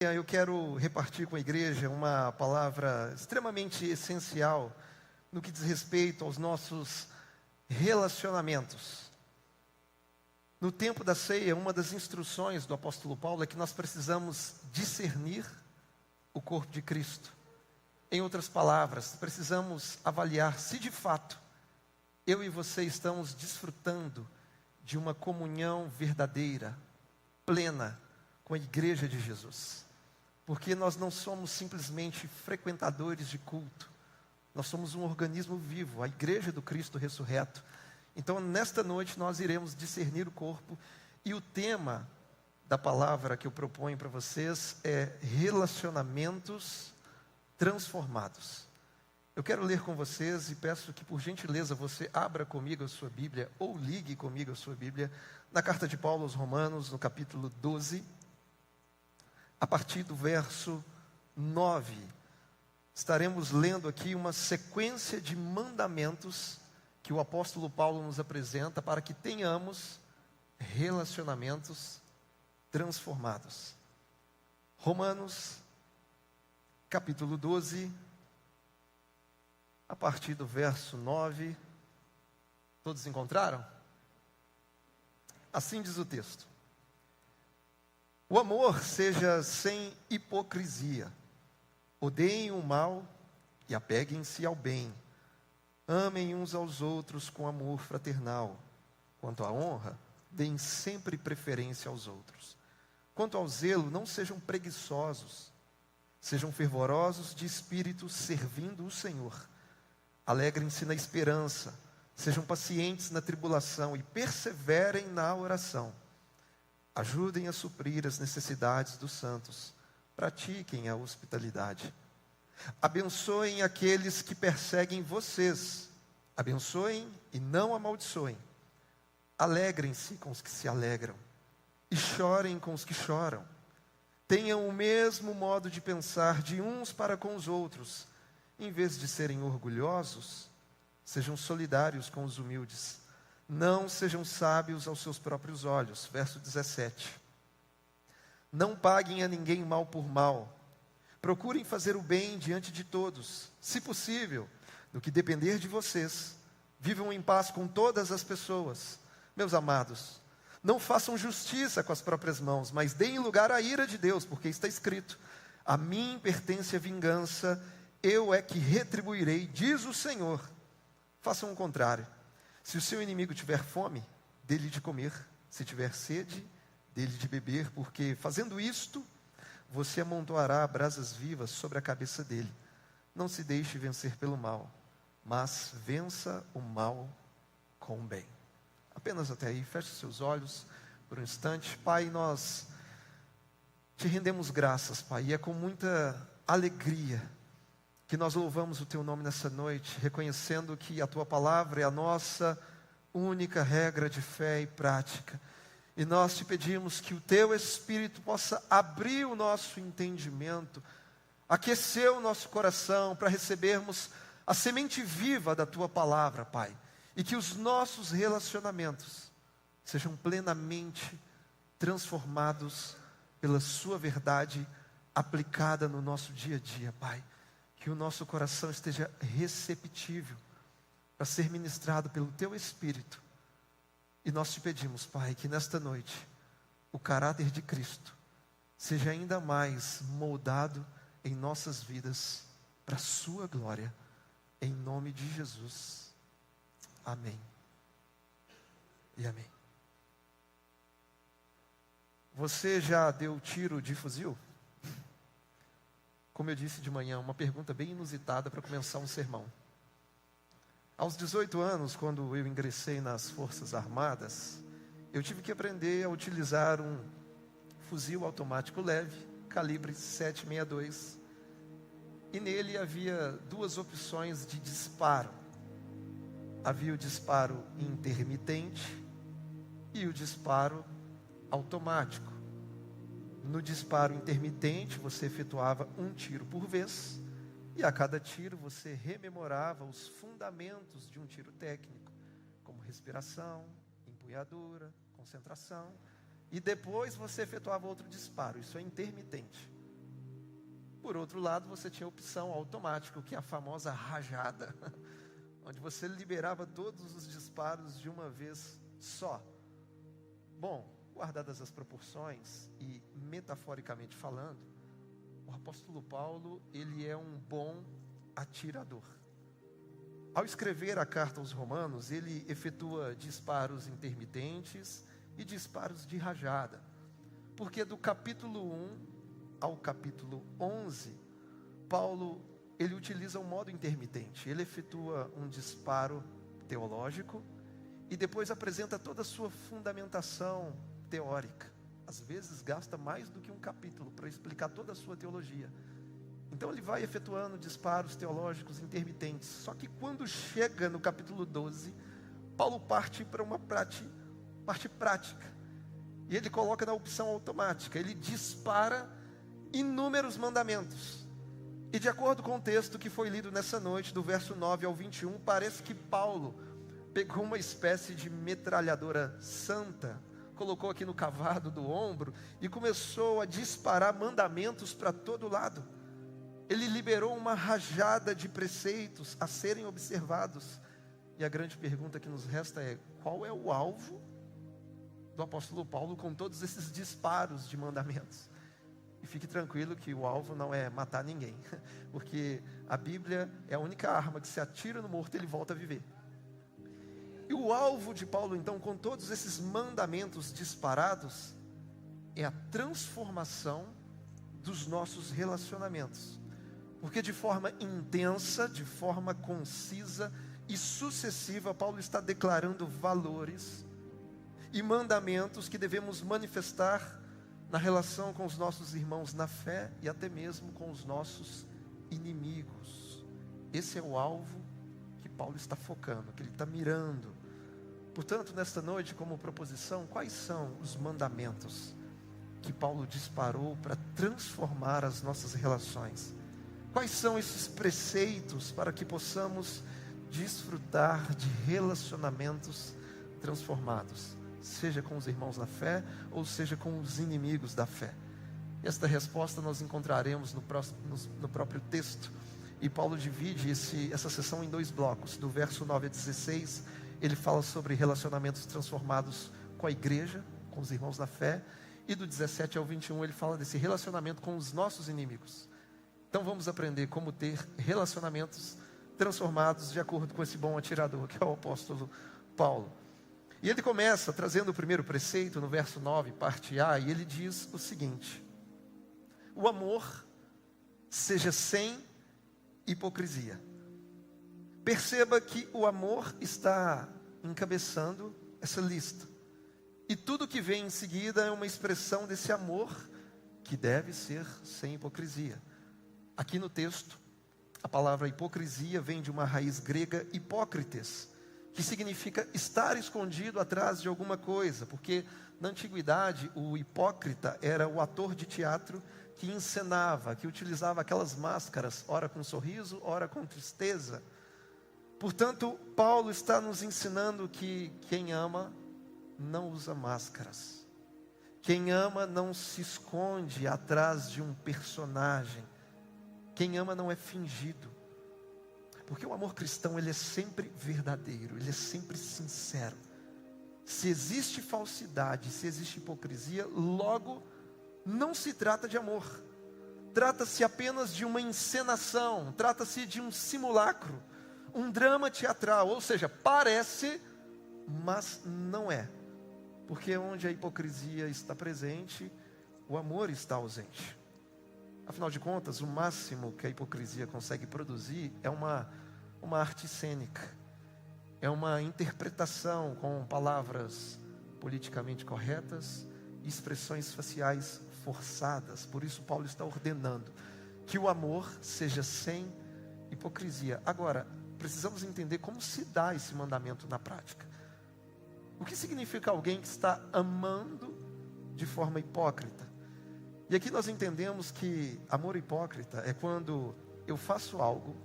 Eu quero repartir com a igreja uma palavra extremamente essencial no que diz respeito aos nossos relacionamentos. No tempo da ceia, uma das instruções do apóstolo Paulo é que nós precisamos discernir o corpo de Cristo. Em outras palavras, precisamos avaliar se de fato eu e você estamos desfrutando de uma comunhão verdadeira, plena com a igreja de Jesus. Porque nós não somos simplesmente frequentadores de culto. Nós somos um organismo vivo, a igreja do Cristo ressurreto. Então, nesta noite, nós iremos discernir o corpo. E o tema da palavra que eu proponho para vocês é relacionamentos transformados. Eu quero ler com vocês e peço que, por gentileza, você abra comigo a sua Bíblia ou ligue comigo a sua Bíblia na carta de Paulo aos Romanos, no capítulo 12. A partir do verso 9, estaremos lendo aqui uma sequência de mandamentos que o apóstolo Paulo nos apresenta para que tenhamos relacionamentos transformados. Romanos, capítulo 12, a partir do verso 9. Todos encontraram? Assim diz o texto. O amor seja sem hipocrisia. Odeiem o mal e apeguem-se ao bem. Amem uns aos outros com amor fraternal. Quanto à honra, deem sempre preferência aos outros. Quanto ao zelo, não sejam preguiçosos. Sejam fervorosos de espírito, servindo o Senhor. Alegrem-se na esperança. Sejam pacientes na tribulação e perseverem na oração. Ajudem a suprir as necessidades dos santos. Pratiquem a hospitalidade. Abençoem aqueles que perseguem vocês. Abençoem e não amaldiçoem. Alegrem-se com os que se alegram. E chorem com os que choram. Tenham o mesmo modo de pensar de uns para com os outros. Em vez de serem orgulhosos, sejam solidários com os humildes. Não sejam sábios aos seus próprios olhos. Verso 17. Não paguem a ninguém mal por mal. Procurem fazer o bem diante de todos. Se possível, no que depender de vocês, vivam em paz com todas as pessoas. Meus amados, não façam justiça com as próprias mãos, mas deem lugar à ira de Deus, porque está escrito: a mim pertence a vingança, eu é que retribuirei, diz o Senhor. Façam o contrário. Se o seu inimigo tiver fome, dê-lhe de comer. Se tiver sede, dê-lhe de beber, porque fazendo isto, você amontoará brasas vivas sobre a cabeça dele. Não se deixe vencer pelo mal, mas vença o mal com o bem. Apenas até aí, feche seus olhos por um instante. Pai, nós te rendemos graças, Pai, e é com muita alegria que nós louvamos o Teu nome nessa noite, reconhecendo que a Tua palavra é a nossa única regra de fé e prática. E nós te pedimos que o Teu Espírito possa abrir o nosso entendimento, aquecer o nosso coração para recebermos a semente viva da Tua palavra, Pai. E que os nossos relacionamentos sejam plenamente transformados pela Sua verdade aplicada no nosso dia a dia, Pai. Que o nosso coração esteja receptível para ser ministrado pelo Teu Espírito. E nós te pedimos, Pai, que nesta noite o caráter de Cristo seja ainda mais moldado em nossas vidas para a Sua glória. Em nome de Jesus. Amém. E amém. Você já deu tiro de fuzil? Como eu disse de manhã, uma pergunta bem inusitada para começar um sermão. Aos 18 anos, quando eu ingressei nas Forças Armadas, eu tive que aprender a utilizar um fuzil automático leve, calibre 7,62. E nele havia duas opções de disparo. Havia o disparo intermitente e o disparo automático. No disparo intermitente, você efetuava um tiro por vez, e a cada tiro você rememorava os fundamentos de um tiro técnico, como respiração, empunhadura, concentração, e depois você efetuava outro disparo. Isso é intermitente. Por outro lado, você tinha a opção automática, que é a famosa rajada, onde você liberava todos os disparos de uma vez só. Bom, guardadas as proporções e metaforicamente falando, o apóstolo Paulo, ele é um bom atirador. Ao escrever a carta aos Romanos, ele efetua disparos intermitentes e disparos de rajada. Porque do capítulo 1 ao capítulo 11, Paulo, ele utiliza um modo intermitente. Ele efetua um disparo teológico e depois apresenta toda a sua fundamentação teórica. Às vezes gasta mais do que um capítulo para explicar toda a sua teologia. Então ele vai efetuando disparos teológicos intermitentes. Só que quando chega no capítulo 12, Paulo parte para uma parte prática. E ele coloca na opção automática. Ele dispara inúmeros mandamentos. E de acordo com o texto que foi lido nessa noite, do verso 9 ao 21, parece que Paulo pegou uma espécie de metralhadora santa, colocou aqui no cavado do ombro e começou a disparar mandamentos para todo lado. Ele liberou uma rajada de preceitos a serem observados. E a grande pergunta que nos resta é: qual é o alvo do apóstolo Paulo com todos esses disparos de mandamentos? E fique tranquilo que o alvo não é matar ninguém, porque a Bíblia é a única arma que se atira no morto ele volta a viver. E o alvo de Paulo então, com todos esses mandamentos disparados, é a transformação dos nossos relacionamentos. Porque de forma intensa, de forma concisa e sucessiva, Paulo está declarando valores e mandamentos que devemos manifestar na relação com os nossos irmãos na fé e até mesmo com os nossos inimigos. Esse é o alvo que Paulo está focando, que ele está mirando. Portanto, nesta noite, como proposição, quais são os mandamentos que Paulo disparou para transformar as nossas relações? Quais são esses preceitos para que possamos desfrutar de relacionamentos transformados, seja com os irmãos da fé ou seja com os inimigos da fé? Esta resposta nós encontraremos no próprio texto. E Paulo divide essa sessão em dois blocos. Do verso 9 a 16, ele fala sobre relacionamentos transformados com a igreja, com os irmãos da fé. E do 17 ao 21 ele fala desse relacionamento com os nossos inimigos. Então vamos aprender como ter relacionamentos transformados de acordo com esse bom atirador, que é o apóstolo Paulo. E ele começa trazendo o primeiro preceito no verso 9, parte A, e ele diz o seguinte: o amor seja sem hipocrisia. Perceba que o amor está encabeçando essa lista. E tudo que vem em seguida é uma expressão desse amor que deve ser sem hipocrisia. Aqui no texto, a palavra hipocrisia vem de uma raiz grega hipócrites, que significa estar escondido atrás de alguma coisa, porque na antiguidade o hipócrita era o ator de teatro que encenava, que utilizava aquelas máscaras, ora com sorriso, ora com tristeza. Portanto, Paulo está nos ensinando que quem ama não usa máscaras. Quem ama não se esconde atrás de um personagem. Quem ama não é fingido. Porque o amor cristão, ele é sempre verdadeiro, ele é sempre sincero. Se existe falsidade, se existe hipocrisia, logo não se trata de amor. Trata-se apenas de uma encenação, trata-se de um simulacro, um drama teatral, ou seja, parece, mas não é. Porque onde a hipocrisia está presente, o amor está ausente. Afinal de contas, o máximo que a hipocrisia consegue produzir é uma arte cênica. É uma interpretação com palavras politicamente corretas e expressões faciais forçadas. Por isso Paulo está ordenando que o amor seja sem hipocrisia. Agora, precisamos entender como se dá esse mandamento na prática. O que significa alguém que está amando de forma hipócrita? E aqui nós entendemos que amor hipócrita é quando eu faço algo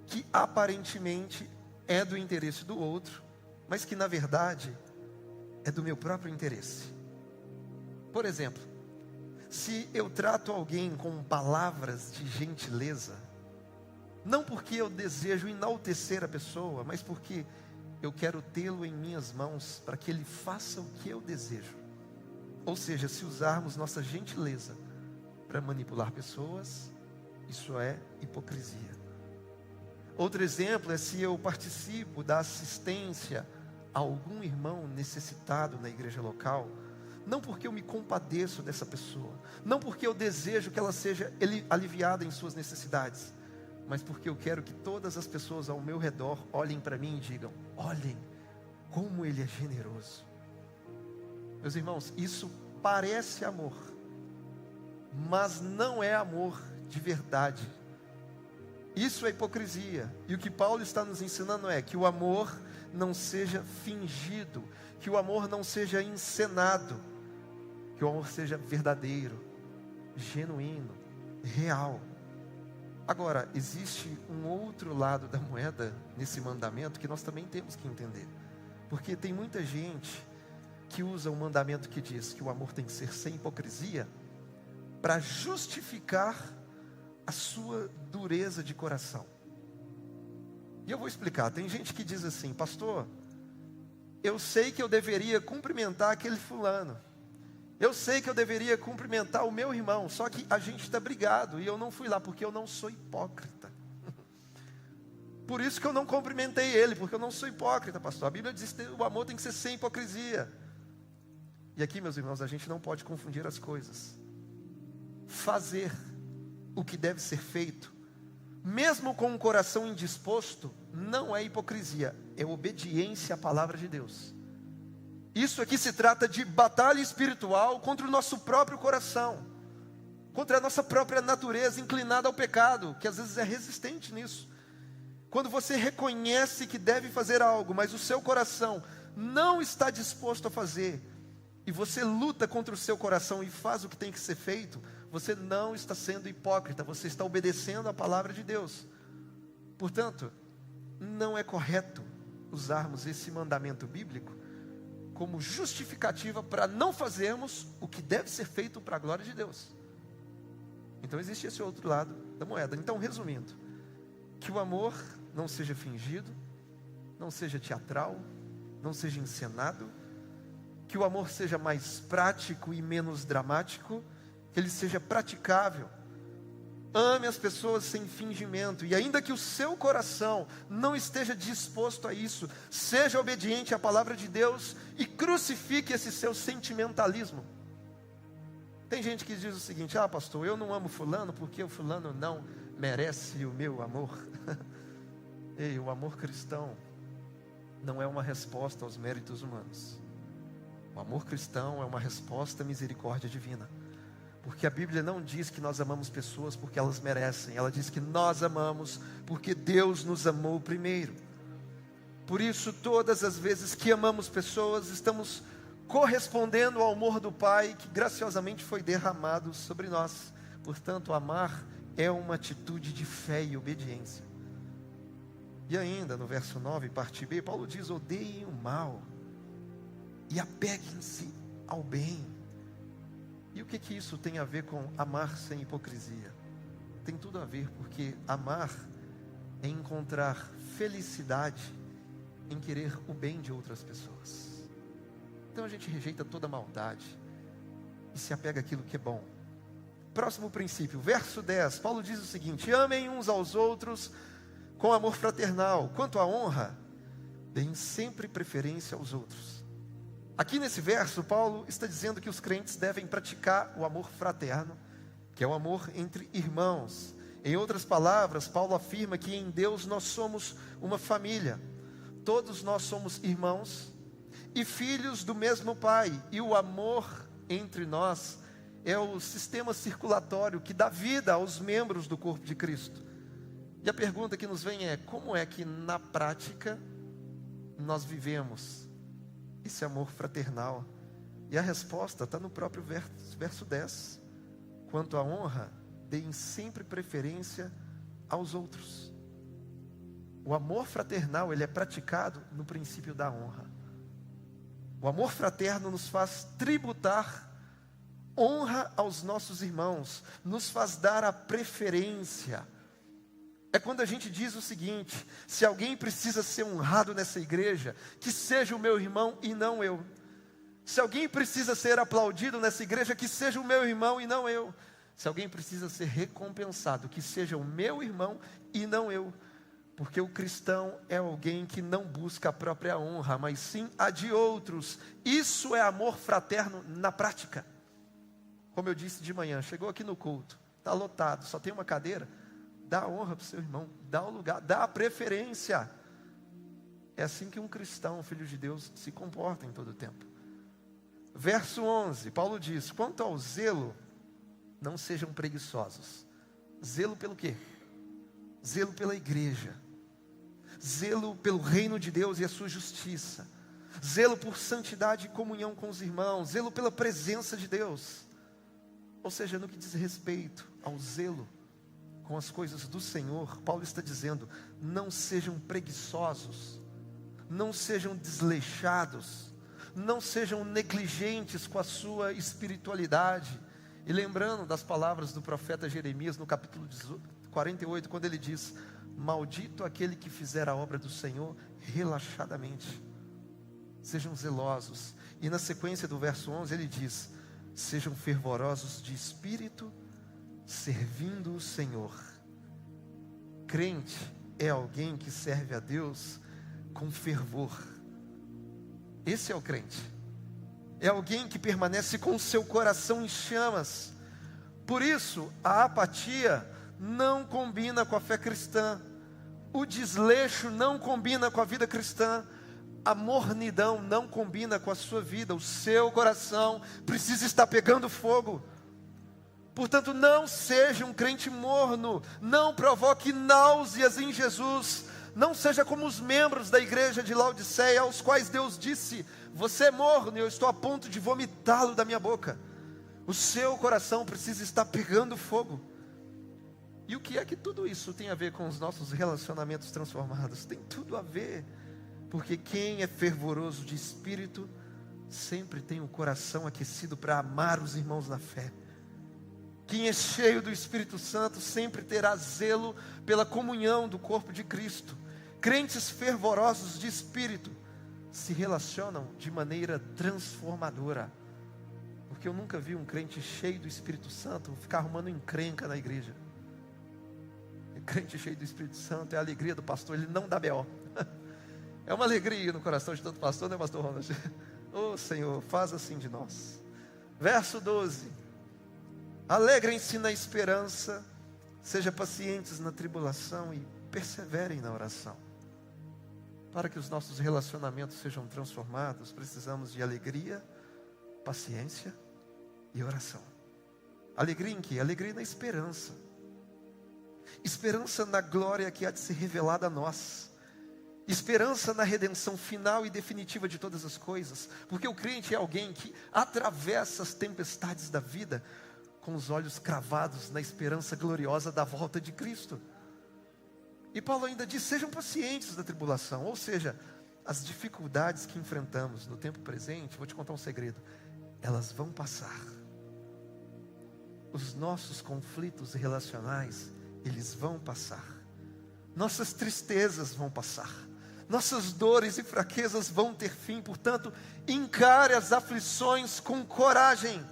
que aparentemente é do interesse do outro, mas que na verdade é do meu próprio interesse. Por exemplo, se eu trato alguém com palavras de gentileza, não porque eu desejo enaltecer a pessoa, mas porque eu quero tê-lo em minhas mãos para que ele faça o que eu desejo. Ou seja, se usarmos nossa gentileza para manipular pessoas, isso é hipocrisia. Outro exemplo é se eu participo da assistência a algum irmão necessitado na igreja local, não porque eu me compadeço dessa pessoa, não porque eu desejo que ela seja aliviada em suas necessidades, mas porque eu quero que todas as pessoas ao meu redor olhem para mim e digam: olhem como ele é generoso. Meus irmãos, isso parece amor, mas não é amor de verdade. Isso é hipocrisia. E o que Paulo está nos ensinando é que o amor não seja fingido, que o amor não seja encenado, que o amor seja verdadeiro, genuíno, real. Agora, existe um outro lado da moeda nesse mandamento que nós também temos que entender. Porque tem muita gente que usa um mandamento que diz que o amor tem que ser sem hipocrisia para justificar a sua dureza de coração. E eu vou explicar. Tem gente que diz assim: pastor, eu sei que eu deveria cumprimentar aquele fulano, eu sei que eu deveria cumprimentar o meu irmão, só que a gente está brigado e eu não fui lá porque eu não sou hipócrita. Por isso que eu não cumprimentei ele, porque eu não sou hipócrita, pastor. A Bíblia diz que o amor tem que ser sem hipocrisia. E aqui, meus irmãos, a gente não pode confundir as coisas. Fazer o que deve ser feito, mesmo com um coração indisposto, não é hipocrisia, é obediência à palavra de Deus. Isso aqui se trata de batalha espiritual contra o nosso próprio coração, contra a nossa própria natureza inclinada ao pecado, que às vezes é resistente nisso. Quando você reconhece que deve fazer algo, mas o seu coração não está disposto a fazer, e você luta contra o seu coração e faz o que tem que ser feito, você não está sendo hipócrita, você está obedecendo a palavra de Deus. Portanto, não é correto usarmos esse mandamento bíblico como justificativa para não fazermos o que deve ser feito para a glória de Deus. Então existe esse outro lado da moeda. Então, resumindo, que o amor não seja fingido, não seja teatral, não seja encenado, que o amor seja mais prático e menos dramático, que ele seja praticável. Ame as pessoas sem fingimento, e ainda que o seu coração não esteja disposto a isso, seja obediente à palavra de Deus e crucifique esse seu sentimentalismo. Tem gente que diz o seguinte: ah, pastor, eu não amo fulano porque o fulano não merece o meu amor. Ei, o amor cristão não é uma resposta aos méritos humanos. O amor cristão é uma resposta à misericórdia divina. Porque a Bíblia não diz que nós amamos pessoas porque elas merecem. Ela diz que nós amamos porque Deus nos amou primeiro. Por isso, todas as vezes que amamos pessoas, estamos correspondendo ao amor do Pai que graciosamente foi derramado sobre nós. Portanto, amar é uma atitude de fé e obediência. E ainda no verso 9, parte B, Paulo diz: odeiem o mal e apeguem-se ao bem. E o que isso tem a ver com amar sem hipocrisia? Tem tudo a ver, porque amar é encontrar felicidade em querer o bem de outras pessoas. Então a gente rejeita toda maldade e se apega àquilo que é bom. Próximo princípio, verso 10, Paulo diz o seguinte: amem uns aos outros com amor fraternal. Quanto à honra, deem sempre preferência aos outros. Aqui nesse verso, Paulo está dizendo que os crentes devem praticar o amor fraterno, que é o amor entre irmãos. Em outras palavras, Paulo afirma que em Deus nós somos uma família. Todos nós somos irmãos e filhos do mesmo Pai. E o amor entre nós é o sistema circulatório que dá vida aos membros do corpo de Cristo. E a pergunta que nos vem é: como é que na prática nós vivemos esse amor fraternal? E a resposta está no próprio verso 10. Quanto à honra, deem sempre preferência aos outros. O amor fraternal, ele é praticado no princípio da honra. O amor fraterno nos faz tributar Honra aos nossos irmãos nos faz dar a preferência. É quando a gente diz o seguinte: se alguém precisa ser honrado nessa igreja, que seja o meu irmão e não eu. Se alguém precisa ser aplaudido nessa igreja, que seja o meu irmão e não eu. Se alguém precisa ser recompensado, que seja o meu irmão e não eu. Porque o cristão é alguém que não busca a própria honra, mas sim a de outros. Isso é amor fraterno na prática. Como eu disse de manhã, chegou aqui no culto, está lotado, só tem uma cadeira. Dá a honra para o seu irmão, dá o lugar, dá a preferência. É assim que um cristão, um filho de Deus, se comporta em todo o tempo. Verso 11, Paulo diz: quanto ao zelo, não sejam preguiçosos. Zelo pelo quê? Zelo pela igreja. Zelo pelo reino de Deus e a sua justiça. Zelo por santidade e comunhão com os irmãos. Zelo pela presença de Deus. Ou seja, no que diz respeito ao zelo com as coisas do Senhor, Paulo está dizendo: não sejam preguiçosos, não sejam desleixados, não sejam negligentes com a sua espiritualidade. E lembrando das palavras do profeta Jeremias no capítulo 48, quando ele diz: maldito aquele que fizer a obra do Senhor relaxadamente. Sejam zelosos. E na sequência do verso 11 ele diz: sejam fervorosos de espírito, servindo o Senhor. Crente é alguém que serve a Deus com fervor. Esse é o crente. É alguém que permanece com o seu coração em chamas. Por isso, a apatia não combina com a fé cristã. O desleixo não combina com a vida cristã. A mornidão não combina com a sua vida. O seu coração precisa estar pegando fogo. Portanto, não seja um crente morno. Não provoque náuseas em Jesus. Não seja como os membros da igreja de Laodiceia, aos quais Deus disse: você é morno e eu estou a ponto de vomitá-lo da minha boca. O seu coração precisa estar pegando fogo. E o que é que tudo isso tem a ver com os nossos relacionamentos transformados? Tem tudo a ver. Porque quem é fervoroso de espírito sempre tem o coração aquecido para amar os irmãos na fé. Quem é cheio do Espírito Santo sempre terá zelo pela comunhão do corpo de Cristo. Crentes fervorosos de espírito se relacionam de maneira transformadora. Porque eu nunca vi um crente cheio do Espírito Santo ficar arrumando encrenca na igreja. O crente cheio do Espírito Santo é a alegria do pastor, ele não dá B.O. É uma alegria no coração de tanto pastor, né, pastor Ronald? Oh Senhor, faz assim de nós. Verso 12: alegrem-se na esperança, sejam pacientes na tribulação e perseverem na oração. Para que os nossos relacionamentos sejam transformados, precisamos de alegria, paciência e oração. Alegria em quê? Alegria na esperança. Esperança na glória que há de ser revelada a nós. Esperança na redenção final e definitiva de todas as coisas. Porque o crente é alguém que atravessa as tempestades da vida com os olhos cravados na esperança gloriosa da volta de Cristo. E Paulo ainda diz: sejam pacientes na tribulação. Ou seja, as dificuldades que enfrentamos no tempo presente, vou te contar um segredo, elas vão passar. Os nossos conflitos relacionais, eles vão passar. Nossas tristezas vão passar. Nossas dores e fraquezas vão ter fim. Portanto, encare as aflições com coragem.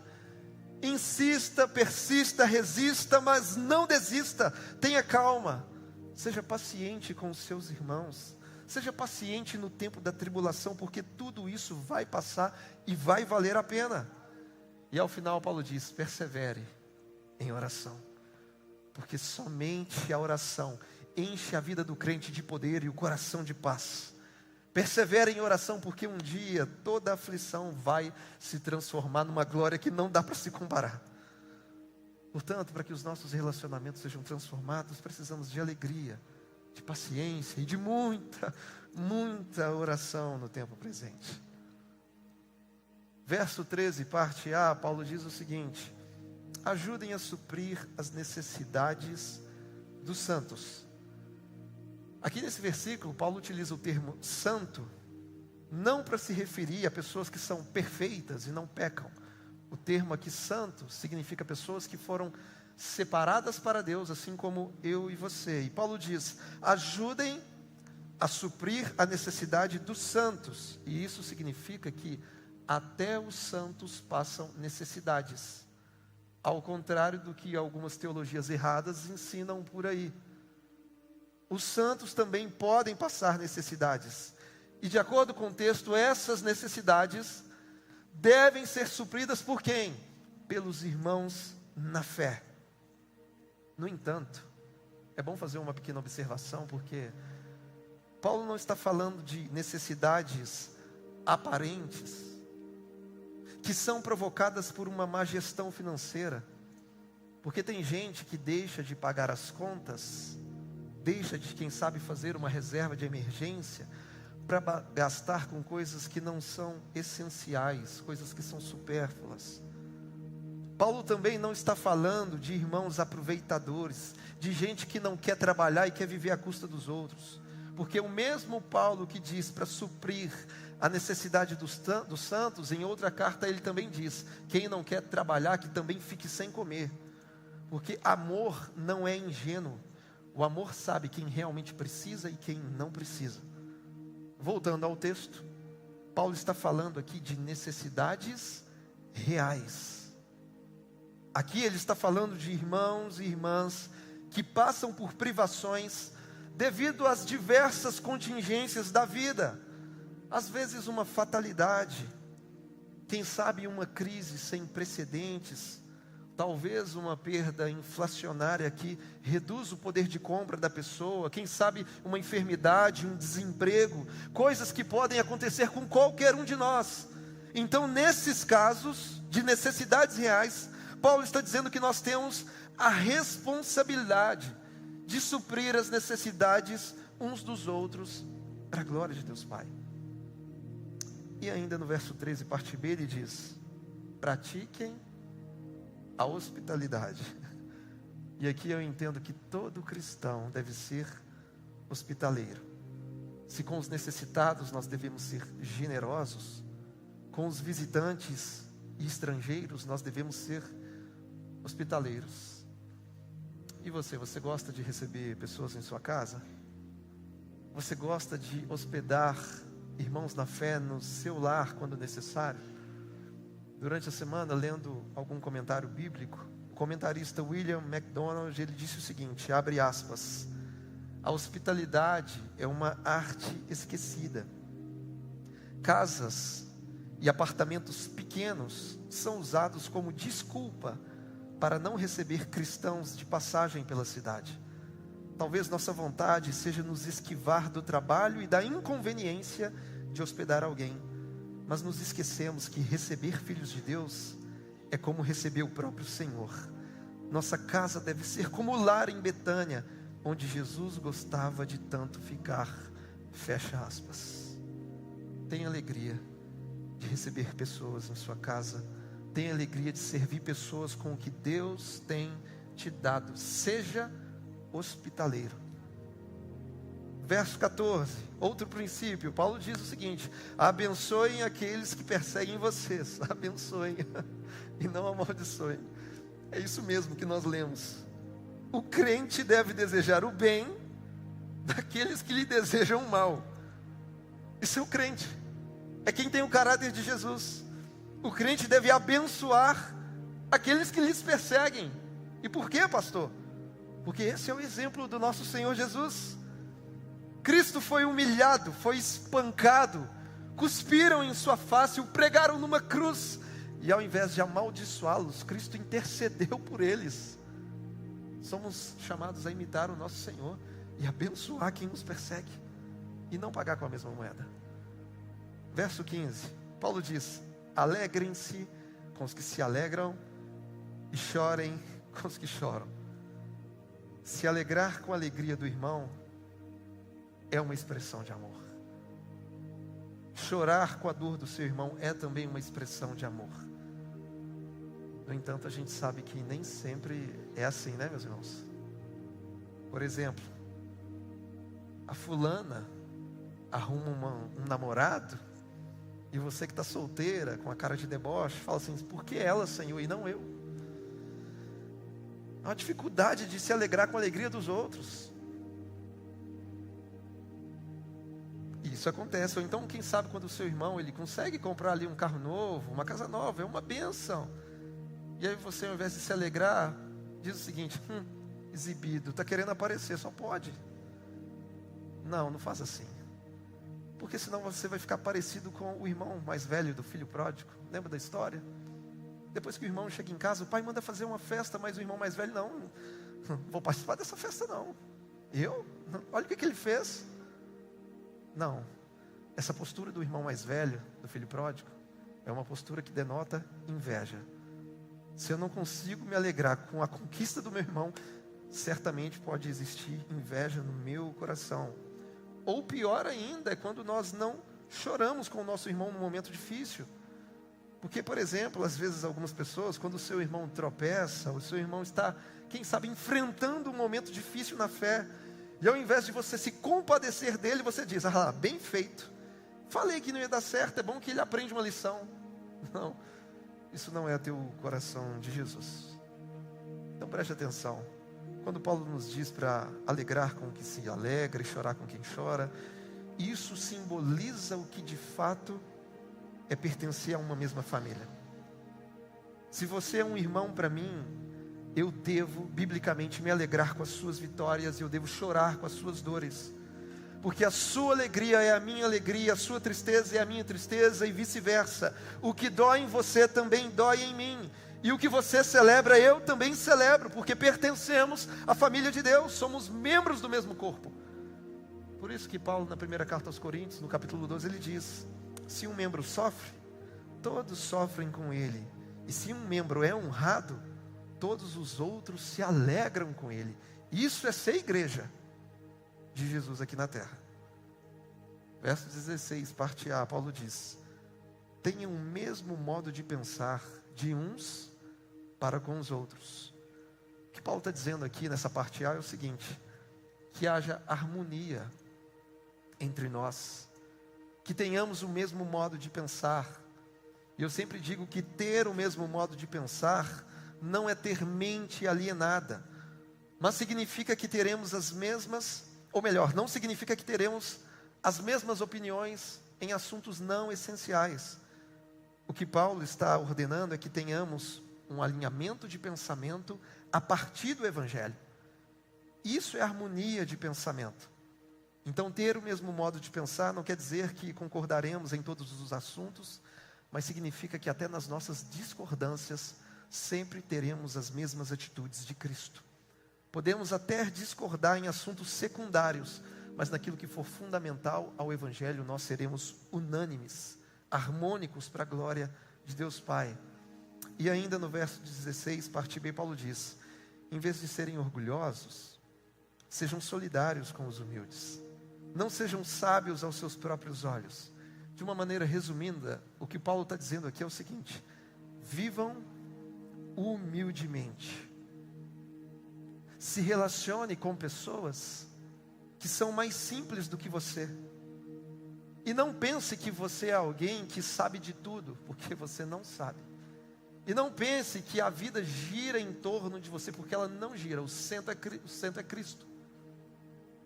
Insista, persista, resista, mas não desista. Tenha calma. Seja paciente com os seus irmãos. Seja paciente no tempo da tribulação, porque tudo isso vai passar e vai valer a pena. E ao final Paulo diz: persevere em oração. Porque somente a oração enche a vida do crente de poder e o coração de paz. Persevere em oração, porque um dia toda aflição vai se transformar numa glória que não dá para se comparar. Portanto, para que os nossos relacionamentos sejam transformados, precisamos de alegria, de paciência e de muita oração no tempo presente. Verso 13, parte A, Paulo diz o seguinte: ajudem a suprir as necessidades dos santos. Aqui nesse versículo, Paulo utiliza o termo santo, não para se referir a pessoas que são perfeitas e não pecam, O termo aqui santo significa pessoas que foram separadas para Deus, assim como eu e você. E Paulo diz: ajudem a suprir a necessidade dos santos. E isso significa que até os santos passam necessidades, ao contrário do que algumas teologias erradas ensinam por aí. Os santos também podem passar necessidades. E de acordo com o texto, essas necessidades devem ser supridas por quem? Pelos irmãos na fé. No entanto, é bom fazer uma pequena observação, porque Paulo não está falando de necessidades aparentes, que são provocadas por uma má gestão financeira. Porque tem gente que deixa de pagar as contas, deixa de, quem sabe, fazer uma reserva de emergência, para gastar com coisas que não são essenciais, coisas que são supérfluas. Paulo também não está falando de irmãos aproveitadores, de gente que não quer trabalhar e quer viver à custa dos outros. Porque o mesmo Paulo que diz para suprir a necessidade dos santos, em outra carta ele também diz: quem não quer trabalhar, que também fique sem comer. Porque amor não é ingênuo. O amor sabe quem realmente precisa e quem não precisa. Voltando ao texto, Paulo está falando aqui de necessidades reais. Aqui ele está falando de irmãos e irmãs que passam por privações devido às diversas contingências da vida. Às vezes uma fatalidade, quem sabe uma crise sem precedentes, talvez uma perda inflacionária que reduz o poder de compra da pessoa, quem sabe uma enfermidade, um desemprego, coisas que podem acontecer com qualquer um de nós. Então, nesses casos de necessidades reais, Paulo está dizendo que nós temos a responsabilidade de suprir as necessidades uns dos outros, para a glória de Deus Pai. E ainda no verso 13, parte B, ele diz: pratiquem a hospitalidade. E aqui eu entendo que todo cristão deve ser hospitaleiro. Se com os necessitados nós devemos ser generosos, com os visitantes e estrangeiros nós devemos ser hospitaleiros. E você gosta de receber pessoas em sua casa? Você gosta de hospedar irmãos na fé no seu lar quando necessário? Durante a semana, lendo algum comentário bíblico, o comentarista William MacDonald, ele disse o seguinte, abre aspas: a hospitalidade é uma arte esquecida. Casas e apartamentos pequenos são usados como desculpa para não receber cristãos de passagem pela cidade. Talvez nossa vontade seja nos esquivar do trabalho e da inconveniência de hospedar alguém. Mas nos esquecemos que receber filhos de Deus é como receber o próprio Senhor. Nossa casa deve ser como o lar em Betânia, onde Jesus gostava de tanto ficar. Fecha aspas. Tenha alegria de receber pessoas em sua casa. Tenha alegria de servir pessoas com o que Deus tem te dado. Seja hospitaleiro. Verso 14, outro princípio, Paulo diz o seguinte: abençoem aqueles que perseguem vocês. Abençoem e não amaldiçoem. É isso mesmo que nós lemos. O crente deve desejar o bem daqueles que lhe desejam o mal. Isso é o crente, é quem tem o caráter de Jesus. O crente deve abençoar aqueles que lhes perseguem. E por quê, pastor? Porque esse é o exemplo do nosso Senhor Jesus. Cristo foi humilhado, foi espancado, cuspiram em sua face, o pregaram numa cruz, e ao invés de amaldiçoá-los, Cristo intercedeu por eles. Somos chamados a imitar o nosso Senhor e abençoar quem nos persegue, e não pagar com a mesma moeda. Verso 15, Paulo diz: alegrem-se com os que se alegram, e chorem com os que choram. Se alegrar com a alegria do irmão é uma expressão de amor. Chorar com a dor do seu irmão é também uma expressão de amor. No entanto, a gente sabe que nem sempre é assim, né, meus irmãos? Por exemplo, a fulana arruma um namorado E você que está solteira, com a cara de deboche, fala assim: por que ela, Senhor, e não eu? Há uma dificuldade de se alegrar com a alegria dos outros. E isso acontece. Ou então, quem sabe, quando o seu irmão ele consegue comprar ali um carro novo, uma casa nova, é uma bênção. E aí você, ao invés de se alegrar, diz o seguinte: exibido, está querendo aparecer, só pode. Não faça assim. Porque senão você vai ficar parecido com o irmão mais velho do filho pródigo. Lembra da história? Depois que o irmão chega em casa, o pai manda fazer uma festa, mas o irmão mais velho: não vou participar dessa festa não. Eu? Olha o que ele fez. Não, essa postura do irmão mais velho, do filho pródigo, é uma postura que denota inveja. Se eu não consigo me alegrar com a conquista do meu irmão, certamente pode existir inveja no meu coração. Ou pior ainda, é quando nós não choramos com o nosso irmão num momento difícil. Porque, por exemplo, às vezes algumas pessoas, quando o seu irmão tropeça, o seu irmão está, quem sabe, enfrentando um momento difícil na fé, e ao invés de você se compadecer dele, você diz: bem feito, falei que não ia dar certo, é bom que ele aprenda uma lição. Não, isso não é teu coração de Jesus. Então preste atenção. Quando Paulo nos diz para alegrar com o que se alegra e chorar com quem chora, isso simboliza o que de fato é pertencer a uma mesma família. Se você é um irmão para mim, eu devo, biblicamente, me alegrar com as suas vitórias e eu devo chorar com as suas dores. Porque a sua alegria é a minha alegria, a sua tristeza é a minha tristeza e vice-versa. O que dói em você também dói em mim. E o que você celebra, eu também celebro, porque pertencemos à família de Deus, somos membros do mesmo corpo. Por isso que Paulo, na primeira carta aos Coríntios, no capítulo 12, ele diz: se um membro sofre, todos sofrem com ele. E se um membro é honrado, todos os outros se alegram com ele. Isso é ser igreja de Jesus aqui na terra. Verso 16, parte A, Paulo diz: tenham o mesmo modo de pensar de uns para com os outros. O que Paulo está dizendo aqui nessa parte A é o seguinte: que haja harmonia entre nós, que tenhamos o mesmo modo de pensar. E eu sempre digo que ter o mesmo modo de pensar não é ter mente alienada, mas significa que teremos as mesmas, ou melhor, não significa que teremos as mesmas opiniões em assuntos não essenciais. O que Paulo está ordenando é que tenhamos um alinhamento de pensamento a partir do Evangelho. Isso é harmonia de pensamento. Então, ter o mesmo modo de pensar não quer dizer que concordaremos em todos os assuntos, mas significa que até nas nossas discordâncias sempre teremos as mesmas atitudes de Cristo. Podemos até discordar em assuntos secundários, mas naquilo que for fundamental ao Evangelho nós seremos unânimes, harmônicos para a glória de Deus Pai. E ainda no verso 16, parte B, Paulo diz: em vez de serem orgulhosos, sejam solidários com os humildes. Não sejam sábios aos seus próprios olhos. De uma maneira resumida, o que Paulo está dizendo aqui é o seguinte: vivam humildemente. Se relacione com pessoas que são mais simples do que você. E não pense que você é alguém que sabe de tudo, porque você não sabe. E não pense que a vida gira em torno de você, porque ela não gira. O centro é Cristo.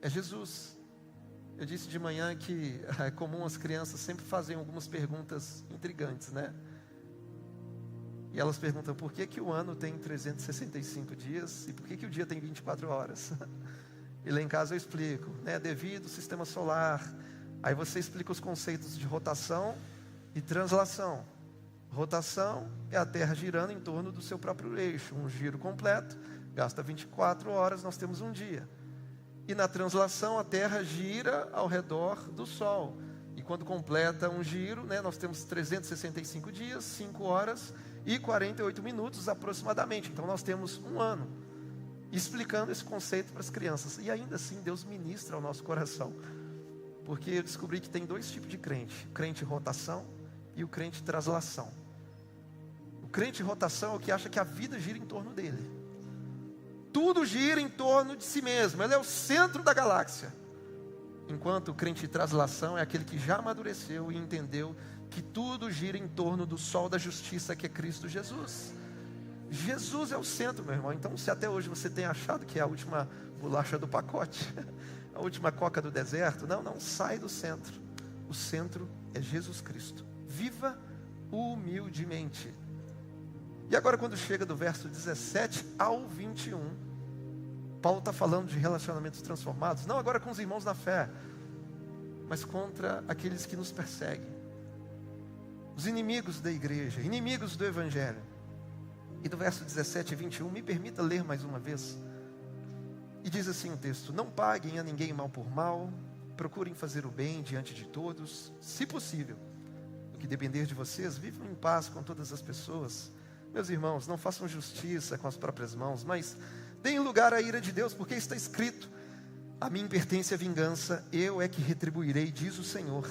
É Jesus. Eu disse de manhã que é comum as crianças sempre fazerem algumas perguntas intrigantes, né? E elas perguntam: por que o ano tem 365 dias e por que o dia tem 24 horas? E lá em casa eu explico, né? Devido ao sistema solar. Aí você explica os conceitos de rotação e translação. Rotação é a Terra girando em torno do seu próprio eixo. Um giro completo gasta 24 horas, nós temos um dia. E na translação a Terra gira ao redor do Sol. E quando completa um giro, né, nós temos 365 dias, 5 horas e 48 minutos aproximadamente. Então nós temos um ano. Explicando esse conceito para as crianças. E ainda assim Deus ministra ao nosso coração. Porque eu descobri que tem dois tipos de crente: o crente rotação e o crente translação. O crente rotação é o que acha que a vida gira em torno dele. Tudo gira em torno de si mesmo. Ele é o centro da galáxia. Enquanto o crente translação é aquele que já amadureceu e entendeu que tudo gira em torno do sol da justiça, que é Cristo Jesus. Jesus é o centro, meu irmão. Então, se até hoje você tem achado que é a última bolacha do pacote, a última coca do deserto, não, sai do centro. O centro é Jesus Cristo. Viva humildemente. E agora, quando chega do verso 17 ao 21, Paulo está falando de relacionamentos transformados, não agora com os irmãos na fé, mas contra aqueles que nos perseguem, os inimigos da igreja, inimigos do evangelho. E do verso 17 a 21, me permita ler mais uma vez. E diz assim o texto: não paguem a ninguém mal por mal, procurem fazer o bem diante de todos, se possível. No que depender de vocês, vivam em paz com todas as pessoas. Meus irmãos, não façam justiça com as próprias mãos, mas deem lugar à ira de Deus, porque está escrito: a mim pertence a vingança, eu é que retribuirei, diz o Senhor.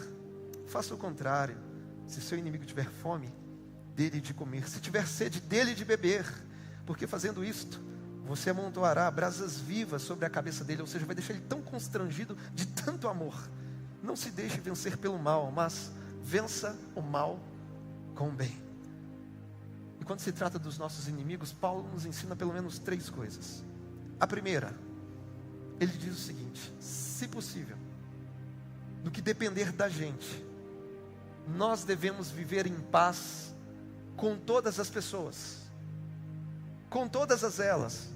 Faça o contrário. Se seu inimigo tiver fome, dele de comer, se tiver sede, dele de beber, porque fazendo isto, você amontoará brasas vivas sobre a cabeça dele, ou seja, vai deixar ele tão constrangido de tanto amor. Não se deixe vencer pelo mal, mas vença o mal com o bem. E quando se trata dos nossos inimigos, Paulo nos ensina pelo menos 3 coisas. A primeira, ele diz o seguinte: se possível, no que depender da gente, nós devemos viver em paz com todas as pessoas, com todas elas,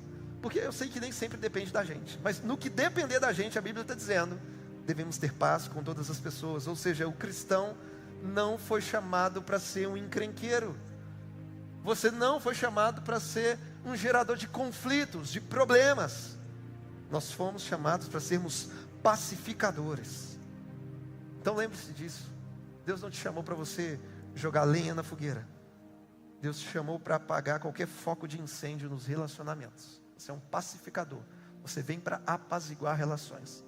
porque eu sei que nem sempre depende da gente, mas no que depender da gente, a Bíblia está dizendo, devemos ter paz com todas as pessoas. Ou seja, o cristão não foi chamado para ser um encrenqueiro, você não foi chamado para ser um gerador de conflitos, de problemas. Nós fomos chamados para sermos pacificadores. Então lembre-se disso. Deus não te chamou para você jogar lenha na fogueira. Deus te chamou para apagar qualquer foco de incêndio nos relacionamentos. Você é um pacificador. Você vem para apaziguar relações.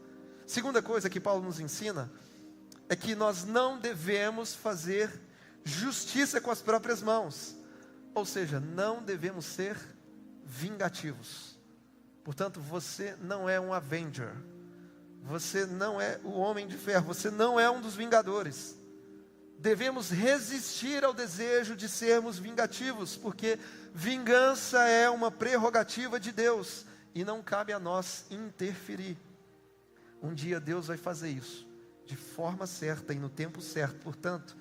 Segunda coisa que Paulo nos ensina é que nós não devemos fazer justiça com as próprias mãos. Ou seja, não devemos ser vingativos. Portanto, você não é um Avenger. Você não é o homem de ferro. Você não é um dos vingadores. Devemos resistir ao desejo de sermos vingativos, porque vingança é uma prerrogativa de Deus e não cabe a nós interferir. Um dia Deus vai fazer isso de forma certa e no tempo certo. Portanto,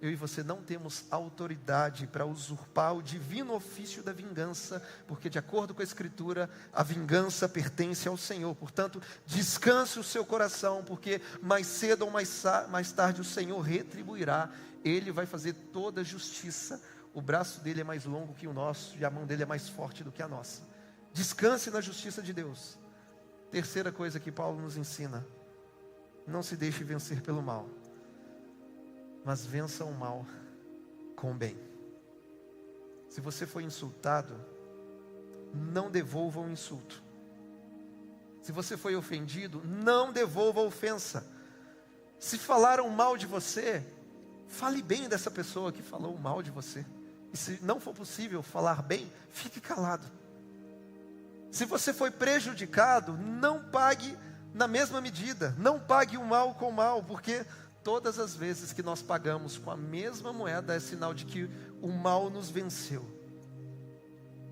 eu e você não temos autoridade para usurpar o divino ofício da vingança, porque de acordo com a Escritura, a vingança pertence ao Senhor. Portanto, descanse o seu coração, porque mais cedo ou mais tarde o Senhor retribuirá. Ele vai fazer toda a justiça. O braço dele é mais longo que o nosso e a mão dele é mais forte do que a nossa. Descanse na justiça de Deus. Terceira coisa que Paulo nos ensina: não se deixe vencer pelo mal, mas vença o mal com o bem. Se você foi insultado, não devolva o insulto. Se você foi ofendido, não devolva a ofensa. Se falaram mal de você, fale bem dessa pessoa que falou mal de você. E se não for possível falar bem, fique calado. Se você foi prejudicado, não pague na mesma medida. Não pague o mal com o mal, porque todas as vezes que nós pagamos com a mesma moeda, é sinal de que o mal nos venceu.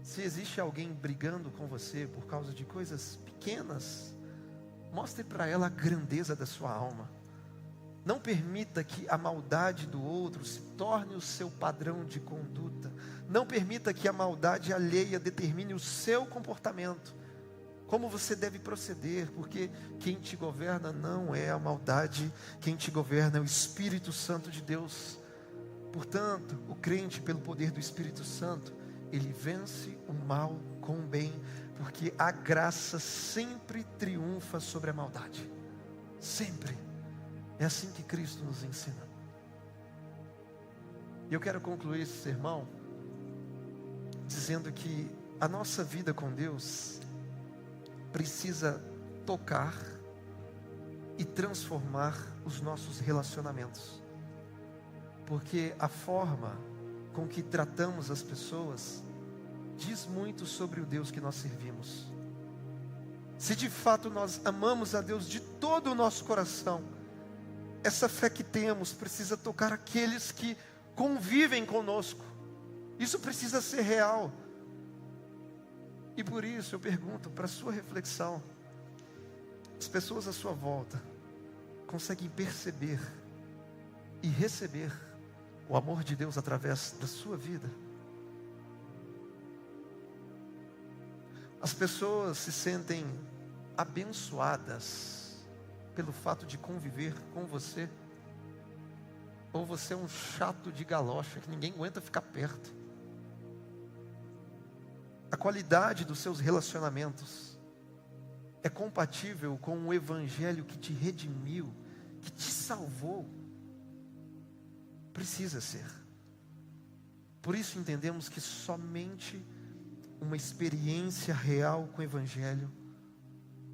Se existe alguém brigando com você por causa de coisas pequenas, mostre para ela a grandeza da sua alma. Não permita que a maldade do outro se torne o seu padrão de conduta. Não permita que a maldade alheia determine o seu comportamento, como você deve proceder, porque quem te governa não é a maldade, quem te governa é o Espírito Santo de Deus. Portanto, o crente, pelo poder do Espírito Santo, ele vence o mal com o bem, porque a graça sempre triunfa sobre a maldade. Sempre. É assim que Cristo nos ensina. E eu quero concluir esse sermão dizendo que a nossa vida com Deus precisa tocar e transformar os nossos relacionamentos, porque a forma com que tratamos as pessoas diz muito sobre o Deus que nós servimos. Se de fato nós amamos a Deus de todo o nosso coração, essa fé que temos precisa tocar aqueles que convivem conosco. Isso precisa ser real. E por isso eu pergunto, para a sua reflexão, as pessoas à sua volta conseguem perceber e receber o amor de Deus através da sua vida? As pessoas se sentem abençoadas pelo fato de conviver com você? Ou você é um chato de galocha que ninguém aguenta ficar perto? A qualidade dos seus relacionamentos é compatível com o evangelho que te redimiu, que te salvou? Precisa ser. Por isso entendemos que somente uma experiência real com o evangelho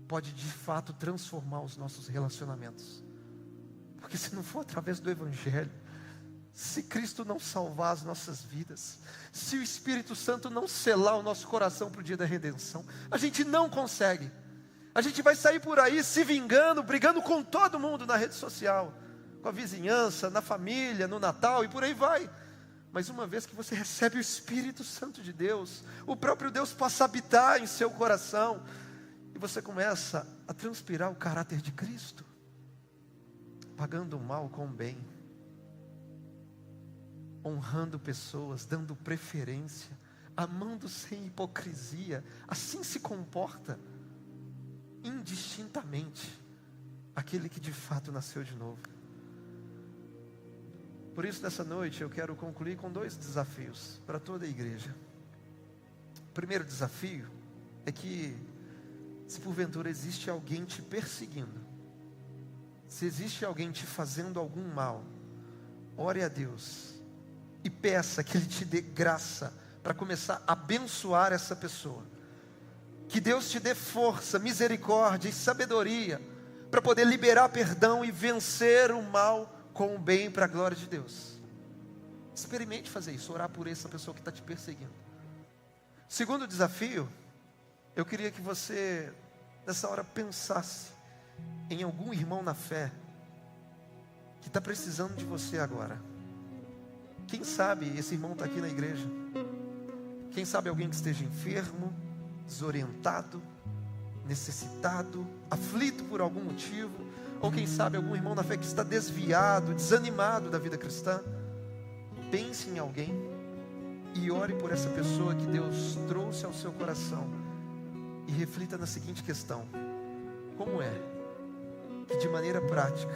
pode de fato transformar os nossos relacionamentos. Porque se não for através do evangelho, se Cristo não salvar as nossas vidas, se o Espírito Santo não selar o nosso coração para o dia da redenção, a gente não consegue. A gente vai sair por aí se vingando, brigando com todo mundo na rede social, com a vizinhança, na família, no Natal e por aí vai. Mas uma vez que você recebe o Espírito Santo de Deus, o próprio Deus passa a habitar em seu coração, e você começa a transpirar o caráter de Cristo, pagando o mal com o bem, honrando pessoas, dando preferência, amando sem hipocrisia. Assim se comporta indistintamente aquele que de fato nasceu de novo. Por isso, nessa noite, eu quero concluir com 2 desafios para toda a igreja. O primeiro desafio é que, se porventura existe alguém te perseguindo, se existe alguém te fazendo algum mal, ore a Deus e peça que Ele te dê graça para começar a abençoar essa pessoa. Que Deus te dê força, misericórdia e sabedoria para poder liberar perdão e vencer o mal com o bem para a glória de Deus. Experimente fazer isso, orar por essa pessoa que está te perseguindo. Segundo desafio, eu queria que você, nessa hora, pensasse em algum irmão na fé que está precisando de você agora. Quem sabe esse irmão está aqui na igreja. Quem sabe alguém que esteja enfermo, desorientado, necessitado, aflito por algum motivo. Ou quem sabe algum irmão na fé que está desviado, desanimado da vida cristã. Pense em alguém e ore por essa pessoa que Deus trouxe ao seu coração. E reflita na seguinte questão: como é que de maneira prática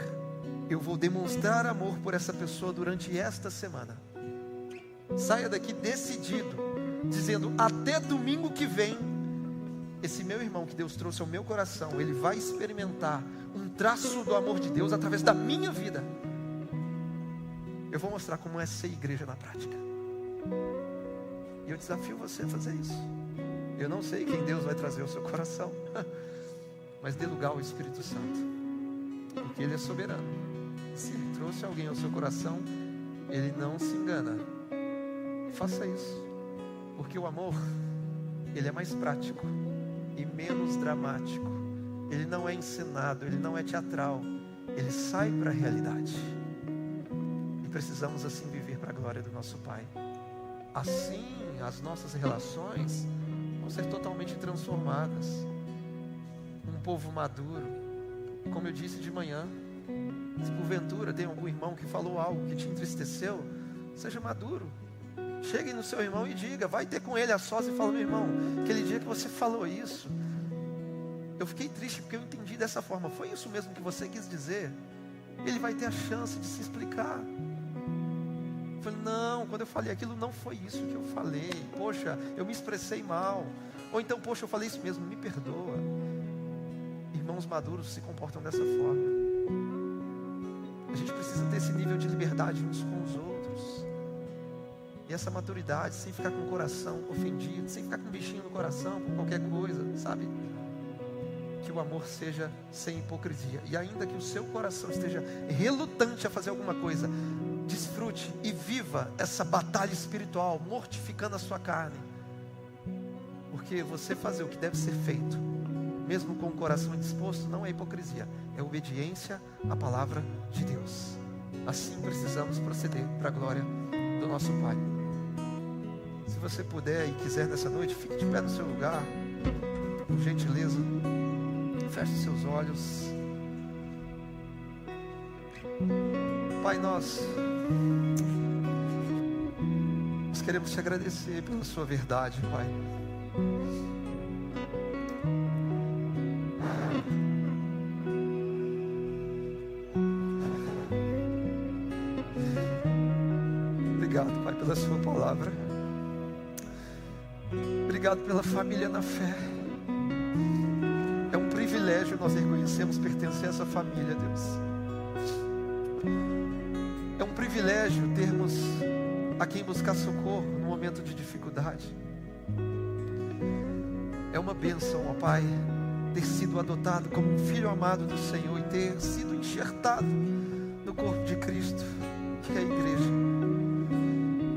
eu vou demonstrar amor por essa pessoa durante esta semana? Saia daqui decidido, dizendo: até domingo que vem, esse meu irmão que Deus trouxe ao meu coração, ele vai experimentar um traço do amor de Deus através da minha vida. Eu vou mostrar como é ser igreja na prática. E eu desafio você a fazer isso. Eu não sei quem Deus vai trazer ao seu coração, mas dê lugar ao Espírito Santo, porque Ele é soberano. Se Ele trouxe alguém ao seu coração, Ele não se engana. Faça isso, porque o amor, ele é mais prático e menos dramático. Ele não é encenado, ele não é teatral, ele sai para a realidade. E precisamos assim viver para a glória do nosso Pai. Assim as nossas relações vão ser totalmente transformadas. Um povo maduro, como eu disse de manhã, se porventura tem algum irmão que falou algo que te entristeceu, seja maduro. Chegue no seu irmão e diga, vai ter com ele a sós e fala: meu irmão, aquele dia que você falou isso, eu fiquei triste porque eu entendi dessa forma. Foi isso mesmo que você quis dizer? Ele vai ter a chance de se explicar. Eu falei: não, quando eu falei aquilo não foi isso que eu falei. Poxa, eu me expressei mal. Ou então, poxa, eu falei isso mesmo, me perdoa. Irmãos maduros se comportam dessa forma. A gente precisa ter esse nível de liberdade uns com os outros. E essa maturidade, sem ficar com o coração ofendido, sem ficar com um bichinho no coração, com qualquer coisa, sabe? Que o amor seja sem hipocrisia. E ainda que o seu coração esteja relutante a fazer alguma coisa, desfrute e viva essa batalha espiritual, mortificando a sua carne. Porque você fazer o que deve ser feito mesmo com o coração indisposto, não é hipocrisia, é obediência à palavra de Deus. Assim precisamos proceder para a glória do nosso Pai. Se você puder e quiser nessa noite, fique de pé no seu lugar, por gentileza, feche seus olhos. Pai, nós queremos te agradecer pela sua verdade, Pai. Obrigado, Pai, pela sua palavra. Obrigado pela família na fé. É um privilégio nós reconhecemos pertencer a essa família, Deus. É um privilégio termos a quem buscar socorro no momento de dificuldade. É uma bênção, ó Pai, ter sido adotado como um filho amado do Senhor e ter sido enxertado no corpo de Cristo, que é a igreja.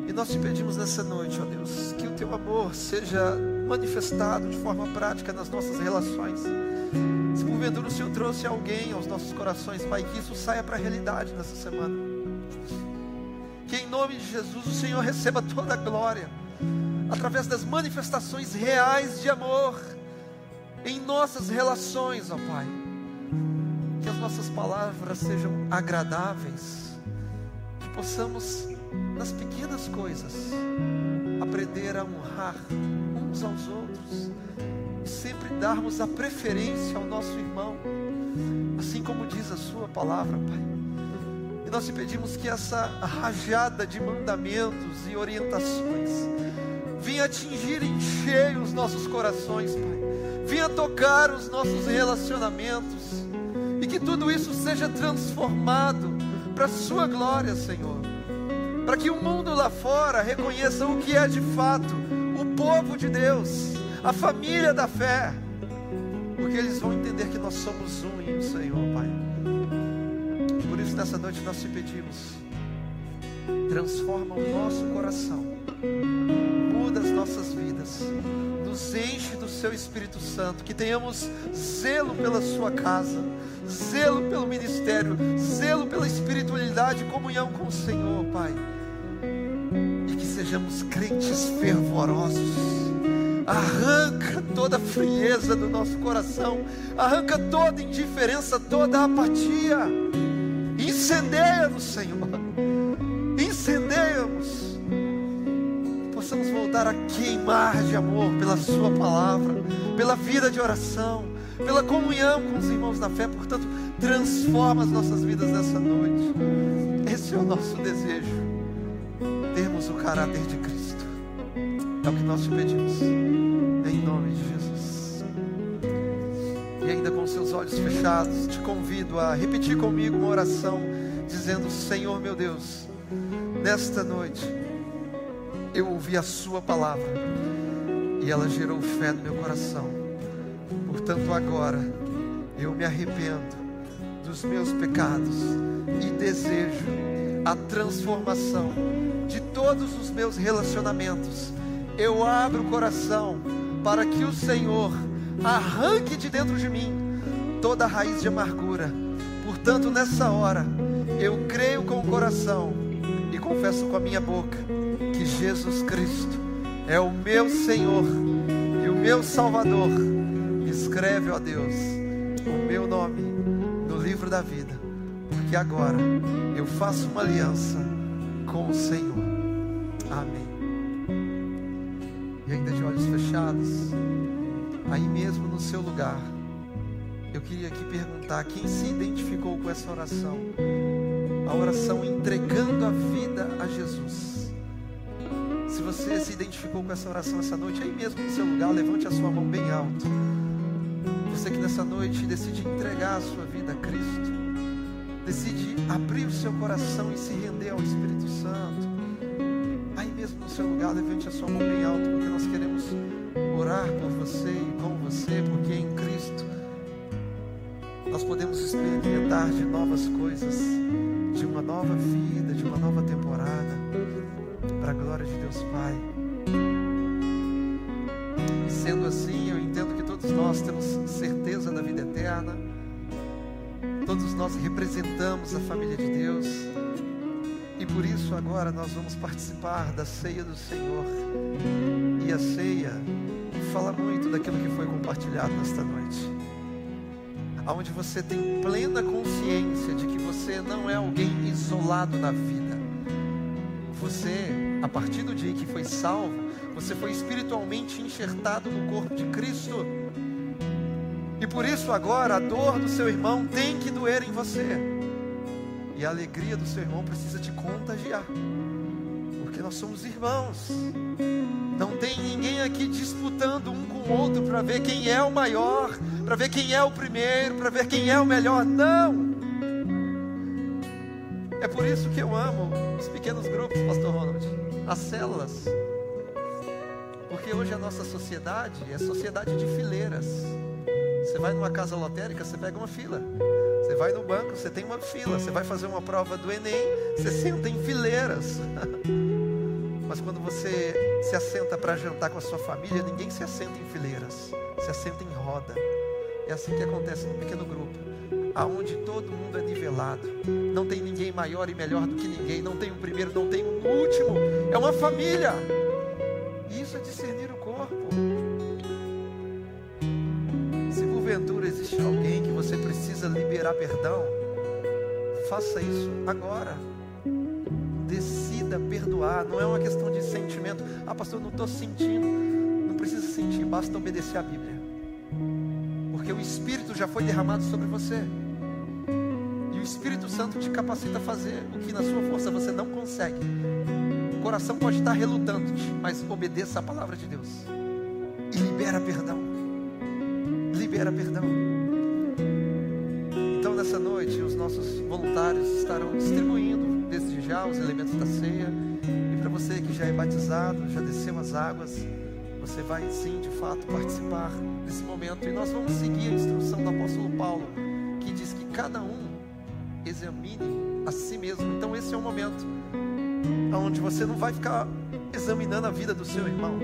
E nós te pedimos nessa noite, ó Deus, que o teu amor seja manifestado de forma prática nas nossas relações. Se porventura o Senhor trouxe alguém aos nossos corações, Pai, que isso saia para a realidade nessa semana. Que em nome de Jesus o Senhor receba toda a glória, através das manifestações reais de amor em nossas relações, ó Pai. Que as nossas palavras sejam agradáveis, que possamos, nas pequenas coisas, aprender a honrar uns aos outros e sempre darmos a preferência ao nosso irmão, assim como diz a sua palavra, Pai. E nós te pedimos que essa rajada de mandamentos e orientações venha atingir em cheio os nossos corações, Pai. Venha tocar os nossos relacionamentos. E que tudo isso seja transformado para a sua glória, Senhor. Para que o mundo lá fora reconheça o que é de fato o povo de Deus, a família da fé. Porque eles vão entender que nós somos um em Senhor, Pai. Por isso, nessa noite nós te pedimos, transforma o nosso coração, muda as nossas vidas, nos enche do seu Espírito Santo, que tenhamos zelo pela sua casa, zelo pelo ministério, zelo pela espiritualidade e comunhão com o Senhor, Pai. E que sejamos crentes fervorosos. Arranca toda a frieza do nosso coração, arranca toda indiferença, toda a apatia. Incendeia-nos, Senhor. Incendeia-nos. Possamos voltar a queimar de amor pela sua palavra, pela vida de oração, pela comunhão com os irmãos da fé. Portanto, transforma as nossas vidas nessa noite. Esse é o nosso desejo, termos o caráter de Cristo. É o que nós te pedimos, em nome de Jesus. E ainda com seus olhos fechados, te convido a repetir comigo uma oração, dizendo: Senhor meu Deus, nesta noite eu ouvi a sua palavra e ela gerou fé no meu coração. Portanto, agora eu me arrependo dos meus pecados e desejo a transformação de todos os meus relacionamentos. Eu abro o coração para que o Senhor arranque de dentro de mim toda a raiz de amargura. Portanto, nessa hora, eu creio com o coração e confesso com a minha boca que Jesus Cristo é o meu Senhor e o meu Salvador. Escreve, ó Deus, o meu nome no livro da vida, porque agora eu faço uma aliança com o Senhor. Amém. E ainda de olhos fechados, aí mesmo no seu lugar, eu queria aqui perguntar: quem se identificou com essa oração? A oração entregando a vida a Jesus. Se você se identificou com essa oração essa noite, aí mesmo no seu lugar, levante a sua mão bem alto. Você que nessa noite decide entregar a sua vida a Cristo, decide abrir o seu coração e se render ao Espírito Santo, aí mesmo no seu lugar, levante a sua mão bem alto, porque nós queremos orar por você e com você, porque em Cristo nós podemos experimentar de novas coisas, de uma nova vida, de uma nova temporada, para a glória de Deus Pai. E sendo assim, eu entendo que todos nós temos certeza causa da vida eterna. Todos nós representamos a família de Deus. E por isso agora nós vamos participar da ceia do Senhor. E a ceia fala muito daquilo que foi compartilhado nesta noite, aonde você tem plena consciência de que você não é alguém isolado na vida. Você, a partir do dia que foi salvo, você foi espiritualmente enxertado no corpo de Cristo. E por isso agora a dor do seu irmão tem que doer em você. E a alegria do seu irmão precisa te contagiar. Porque nós somos irmãos. Não tem ninguém aqui disputando um com o outro para ver quem é o maior, para ver quem é o primeiro, para ver quem é o melhor. Não! É por isso que eu amo os pequenos grupos, Pastor Ronald, as células. Porque hoje a nossa sociedade é sociedade de fileiras. Você vai numa casa lotérica, você pega uma fila. Você vai no banco, você tem uma fila. Você vai fazer uma prova do Enem, você senta em fileiras. Mas quando você se assenta para jantar com a sua família, ninguém se assenta em fileiras, se assenta em roda. É assim que acontece no pequeno grupo, aonde todo mundo é nivelado. Não tem ninguém maior e melhor do que ninguém. Não tem um primeiro, não tem um último. É uma família. Isso é discernir o corpo. Se porventura existe alguém que você precisa liberar perdão, faça isso agora. Decida perdoar. Não é uma questão de sentimento. Ah, pastor, eu não estou sentindo. Não precisa sentir, basta obedecer a Bíblia. Porque o Espírito já foi derramado sobre você. E o Espírito Santo te capacita a fazer o que na sua força você não consegue. O coração pode estar relutante, mas obedeça a palavra de Deus. E libera perdão. Libera perdão. Então nessa noite os nossos voluntários estarão distribuindo desde já os elementos da ceia. E para você que já é batizado, já desceu as águas, você vai sim de fato participar desse momento. E nós vamos seguir a instrução do apóstolo Paulo, que diz que cada um examine a si mesmo. Então esse é o momento onde você não vai ficar examinando a vida do seu irmão.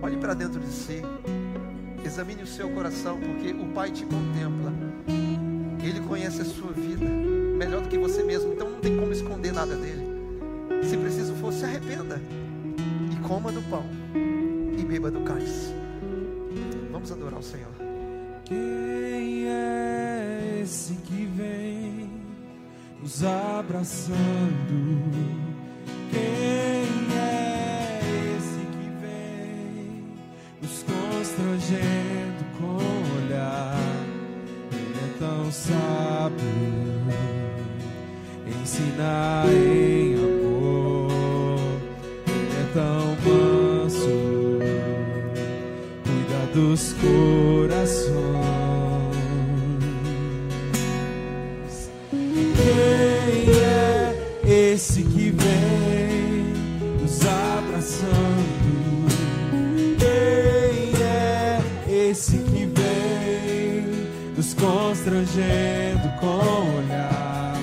Olhe para dentro de si, examine o seu coração, porque o Pai te contempla. Ele conhece a sua vida melhor do que você mesmo, então não tem como esconder nada dele. Se preciso for, se arrependa e coma do pão e beba do cálice. Vamos adorar o Senhor. Quem é esse que vem nos abraçando? Quem é esse que vem nos constrangendo com o olhar? Ele é tão sábio, ensina em amor. Ele é tão manso, cuida dos corações. Quem é esse que vem nos abraçando? Quem é esse que vem nos constrangendo com o olhar?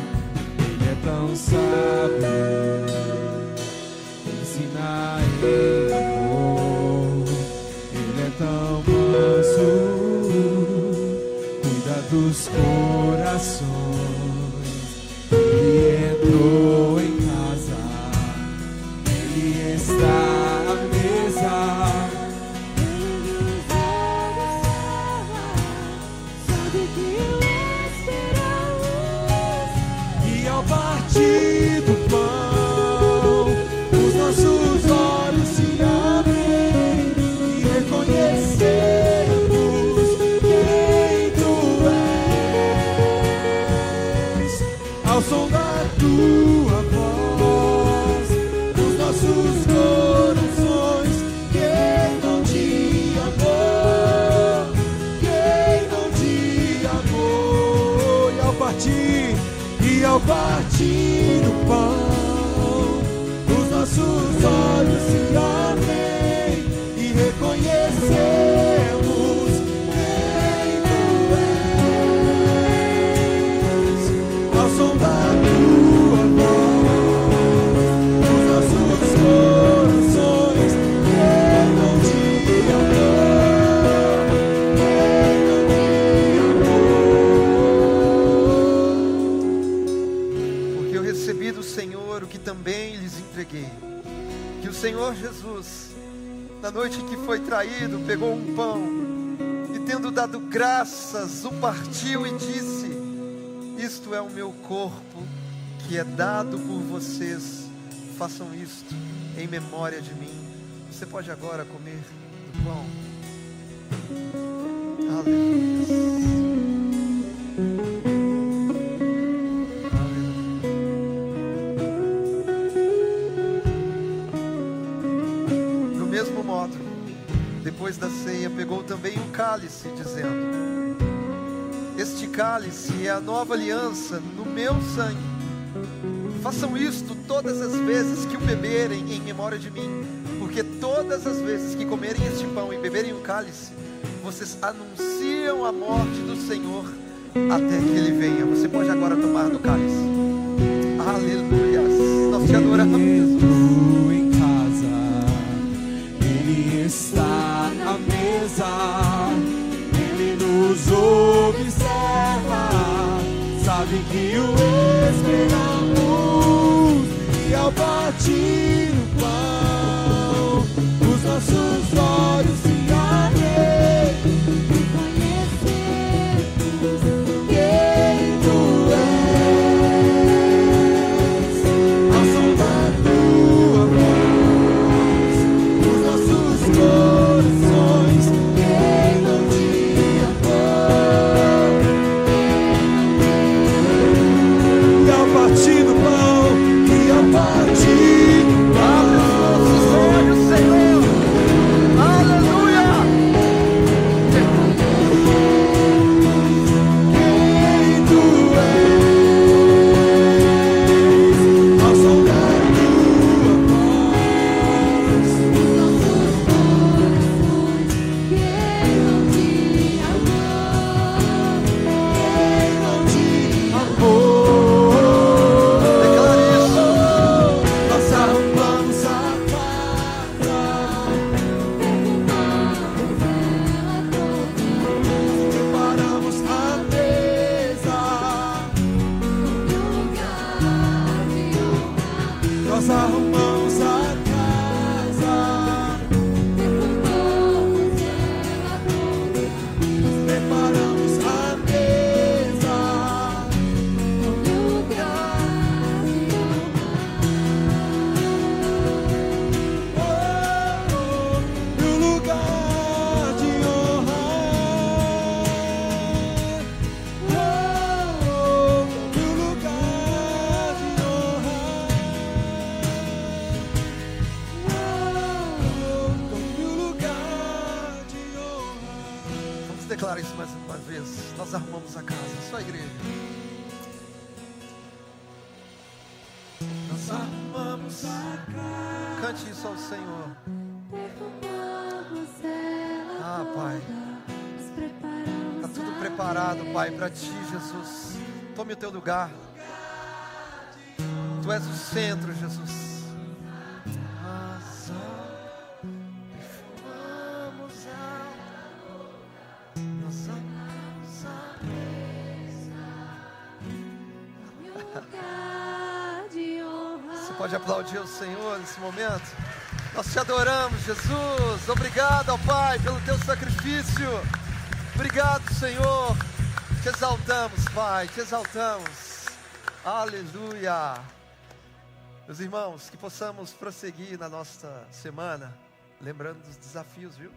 Ele é tão sábio, ensina em amor. Ele é tão manso, cuida dos corações. Ele entrou em casa, ele está à mesa. Sabe que esperamos. E ao partir do pão, os nossos olhos se abrem e reconhecemos quem tu és. Na noite em que foi traído, pegou um pão e, tendo dado graças, o partiu e disse: isto é o meu corpo, que é dado por vocês. Façam isto em memória de mim. Você pode agora comer do pão. Aleluia. Do mesmo modo, depois da ceia, pegou também o cálice, dizendo: este cálice é a nova aliança no meu sangue. Façam isto todas as vezes que o beberem em memória de mim, porque todas as vezes que comerem este pão e beberem o cálice, vocês anunciam a morte do Senhor até que Ele venha. Você pode agora tomar do cálice. Aleluia. Nós te adoramos, Jesus. Em casa, Ele está à mesa, Ele nos observa, sabe que o esperamos, e ao partir o pão, os nossos olhos se abrem e conhecemos quem tu és. Ao som da tua voz, os nossos corações queimam de amor. E ao partir do pão, e ao partir do pão, Nossos olhos, Senhor. Aleluia. quem tu és. Ao som da tua voz, queimam de amor. Declare isso. Nós arrumamos a casa, preparamos a mesa. Nós arrumamos a casa, preparamos a mesa. No lugar de honra, no lugar de honra, no lugar de honra. Vamos declarar isso mais uma vez. Nós arrumamos a casa, só a igreja. Nós arrumamos a casa. Cante isso ao Senhor. Ah, Pai. Está tudo preparado, Pai, para Ti, Jesus. Tome o Teu lugar. Tu és o centro, Jesus. Nós perfumamos nós amamos Você pode aplaudir o Senhor nesse momento? Nós te adoramos, Jesus. Obrigado, ó Pai, pelo Teu sacrifício. Obrigado, Senhor. Te exaltamos, Pai, te exaltamos. Aleluia. Meus irmãos, que possamos prosseguir na nossa semana, lembrando dos desafios, viu?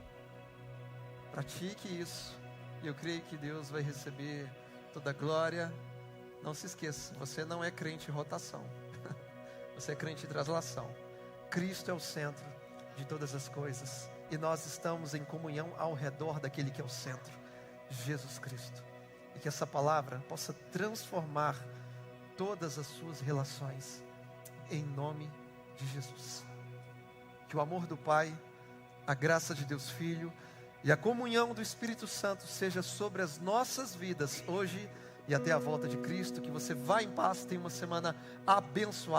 Pratique isso. E eu creio que Deus vai receber toda a glória. Não se esqueça, você não é crente em rotação. Você é crente em translação. Cristo é o centro de todas as coisas. E nós estamos em comunhão ao redor daquele que é o centro, Jesus Cristo. E que essa palavra possa transformar todas as suas relações, em nome de Jesus. Que o amor do Pai, a graça de Deus Filho e a comunhão do Espírito Santo seja sobre as nossas vidas hoje e até a volta de Cristo. Que você vá em paz, tenha uma semana abençoada.